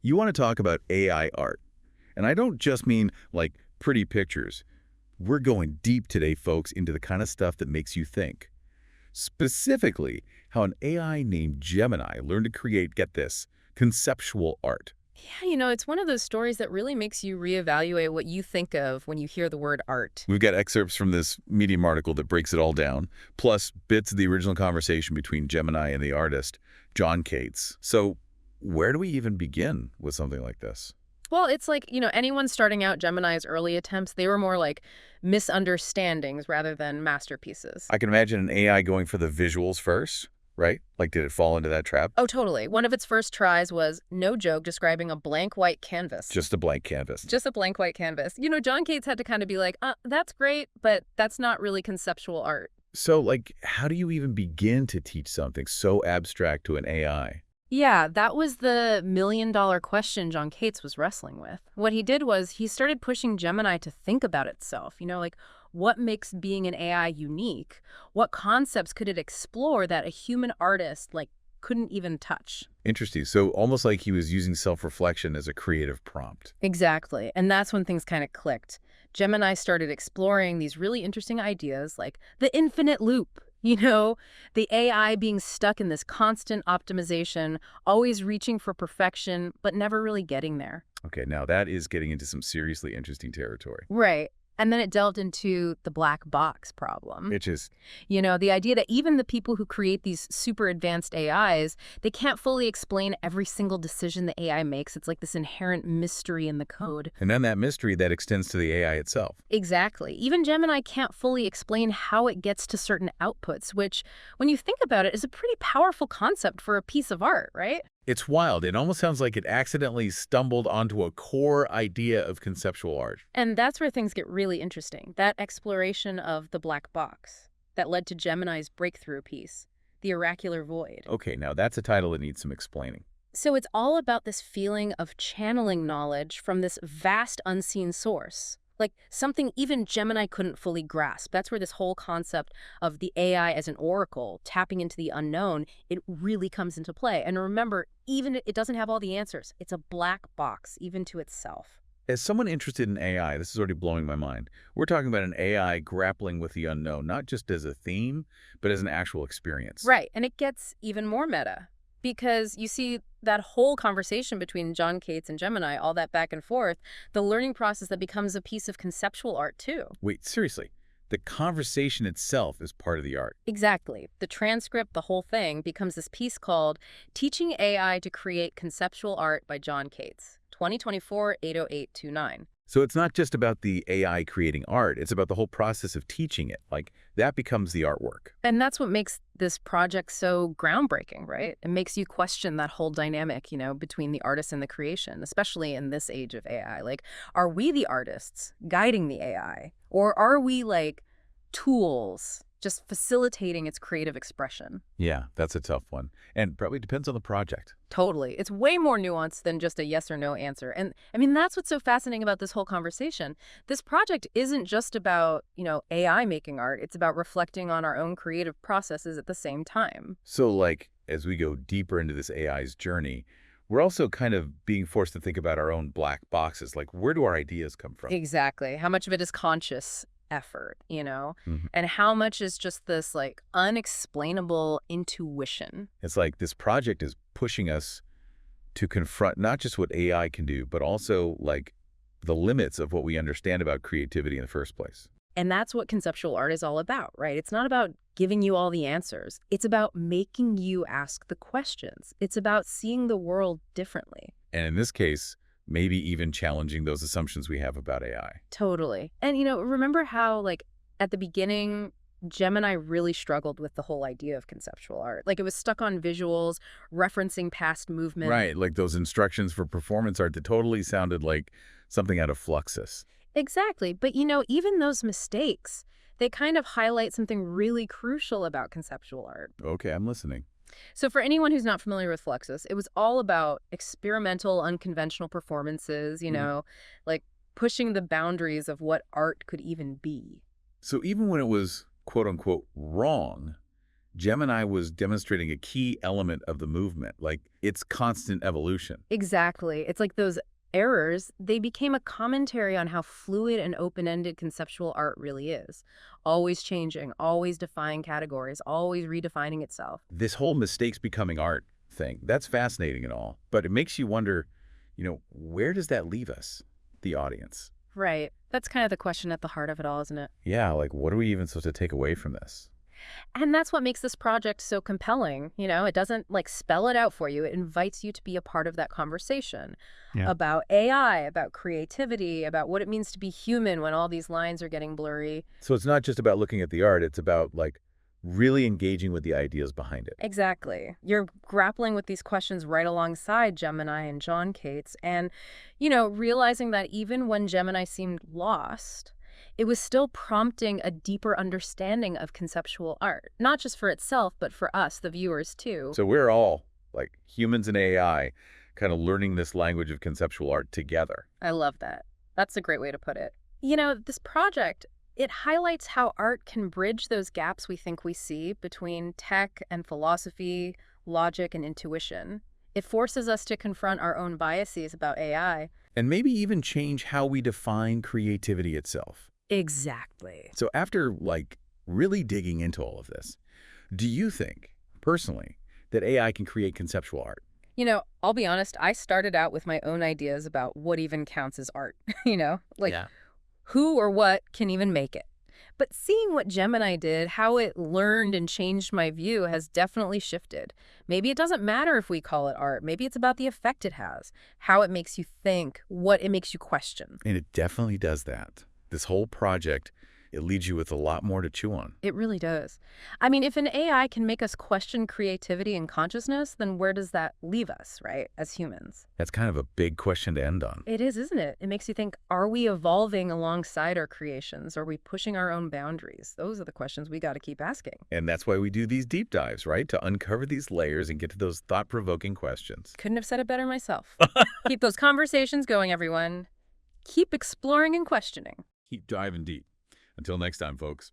You want to talk about AI art. And I don't just mean like pretty pictures. We're going deep today, folks, into the kind of stuff that makes you think. Specifically, how an AI named Gemini learned to create, get this, conceptual art. Yeah, it's one of those stories that really makes you reevaluate what you think of when you hear the word art. We've got excerpts from this Medium article that breaks it all down, plus bits of the original conversation between Gemini and the artist, jonCates. So where do we even begin with something like this? Well, it's like, anyone starting out Gemini's early attempts, they were more like misunderstandings rather than masterpieces. I can imagine an AI going for the visuals first, right? Like, did it fall into that trap? Oh, totally. One of its first tries was, no joke, describing a blank white canvas. Just a blank canvas. Just a blank white canvas. jonCates had to kind of be like, that's great, but that's not really conceptual art. So, like, how do you even begin to teach something so abstract to an AI? Yeah, that was the million-dollar question jonCates was wrestling with. What he did was he started pushing Gemini to think about itself, like what makes being an AI unique? What concepts could it explore that a human artist couldn't even touch? Interesting. So almost like he was using self-reflection as a creative prompt. Exactly. And that's when things kind of clicked. Gemini started exploring these really interesting ideas like the infinite loop. The AI being stuck in this constant optimization, always reaching for perfection, but never really getting there. Okay, now that is getting into some seriously interesting territory. Right. And then it delved into the black box problem. Which is, The idea that even the people who create these super advanced AIs, they can't fully explain every single decision the AI makes. It's like this inherent mystery in the code. and then that mystery that extends to the AI itself. Exactly. Even Gemini can't fully explain how it gets to certain outputs, which, when you think about it, is a pretty powerful concept for a piece of art, right? It's wild. It almost sounds like it accidentally stumbled onto a core idea of conceptual art. And that's where things get really interesting. That exploration of the black box that led to Gemini's breakthrough piece, The Oracular Void. Okay, now that's a title that needs some explaining. So it's all about this feeling of channeling knowledge from this vast unseen source, like something even Gemini couldn't fully grasp. That's where this whole concept of the AI as an oracle, tapping into the unknown, it really comes into play. And remember, even it doesn't have all the answers. It's a black box, even to itself. As someone interested in AI, this is already blowing my mind. We're talking about an AI grappling with the unknown, not just as a theme, but as an actual experience. Right, and it gets even more meta. Because you see that whole conversation between jonCates and Gemini, all that back and forth, the learning process that becomes a piece of conceptual art too. Wait, seriously, the conversation itself is part of the art. Exactly. The transcript, the whole thing, becomes this piece called Teaching AI to Create Conceptual Art by jonCates, 2024 80829. So it's not just about the AI creating art, it's about the whole process of teaching it. Like, that becomes the artwork. And that's what makes this project so groundbreaking, right? It makes you question that whole dynamic, between the artist and the creation, especially in this age of AI. Like, are we the artists guiding the AI? Or are we like tools just facilitating its creative expression? Yeah, that's a tough one. And probably depends on the project. Totally. It's way more nuanced than just a yes or no answer. And I mean, that's what's so fascinating about this whole conversation. This project isn't just about, AI making art. It's about reflecting on our own creative processes at the same time. So, like, as we go deeper into this AI's journey, we're also kind of being forced to think about our own black boxes. Like, where do our ideas come from? Exactly. How much of it is conscious effort, Mhm. and how much is just this unexplainable intuition? It's like this project is pushing us to confront not just what AI can do, but also like the limits of what we understand about creativity in the first place. And that's what conceptual art is all about, right? It's not about giving you all the answers. It's about making you ask the questions. It's about seeing the world differently. And in this case, maybe even challenging those assumptions we have about AI. Totally. And, remember how, at the beginning, Gemini really struggled with the whole idea of conceptual art. Like, it was stuck on visuals, referencing past movement. Right, like those instructions for performance art that totally sounded like something out of Fluxus. Exactly. But, even those mistakes, they kind of highlight something really crucial about conceptual art. Okay, I'm listening. So for anyone who's not familiar with Fluxus, it was all about experimental, unconventional performances, like pushing the boundaries of what art could even be. So even when it was quote unquote wrong, Gemini was demonstrating a key element of the movement, like its constant evolution. Exactly. It's like those errors, they became a commentary on how fluid and open-ended conceptual art really is. Always changing, always defying categories, always redefining itself. This whole mistakes becoming art thing, that's fascinating and all, but it makes you wonder, where does that leave us, the audience? Right. That's kind of the question at the heart of it all, isn't it? Yeah, like what are we even supposed to take away from this? And that's what makes this project so compelling. It doesn't like spell it out for you. It invites you to be a part of that conversation Yeah. about AI, about creativity, about what it means to be human when all these lines are getting blurry. So it's not just about looking at the art, it's about like really engaging with the ideas behind it. Exactly. You're grappling with these questions right alongside Gemini and jonCates and, realizing that even when Gemini seemed lost, it was still prompting a deeper understanding of conceptual art, not just for itself, but for us, the viewers, too. So we're all, like humans and AI, kind of learning this language of conceptual art together. I love that. That's a great way to put it. This project, it highlights how art can bridge those gaps we think we see between tech and philosophy, logic and intuition. It forces us to confront our own biases about AI. And maybe even change how we define creativity itself. Exactly. So after, like, really digging into all of this, do you think, personally, that AI can create conceptual art? I'll be honest, I started out with my own ideas about what even counts as art, like Yeah. who or what can even make it. But seeing what Gemini did, how it learned and changed my view has definitely shifted. Maybe it doesn't matter if we call it art. Maybe it's about the effect it has, how it makes you think, what it makes you question. And it definitely does that. This whole project, it leaves you with a lot more to chew on. It really does. I mean, if an AI can make us question creativity and consciousness, then where does that leave us, right, as humans? That's kind of a big question to end on. It is, isn't it? It makes you think, are we evolving alongside our creations? Are we pushing our own boundaries? Those are the questions we got to keep asking. And that's why we do these deep dives, right? To uncover these layers and get to those thought-provoking questions. Couldn't have said it better myself. Keep those conversations going, everyone. Keep exploring and questioning. Keep diving deep. Until next time, folks.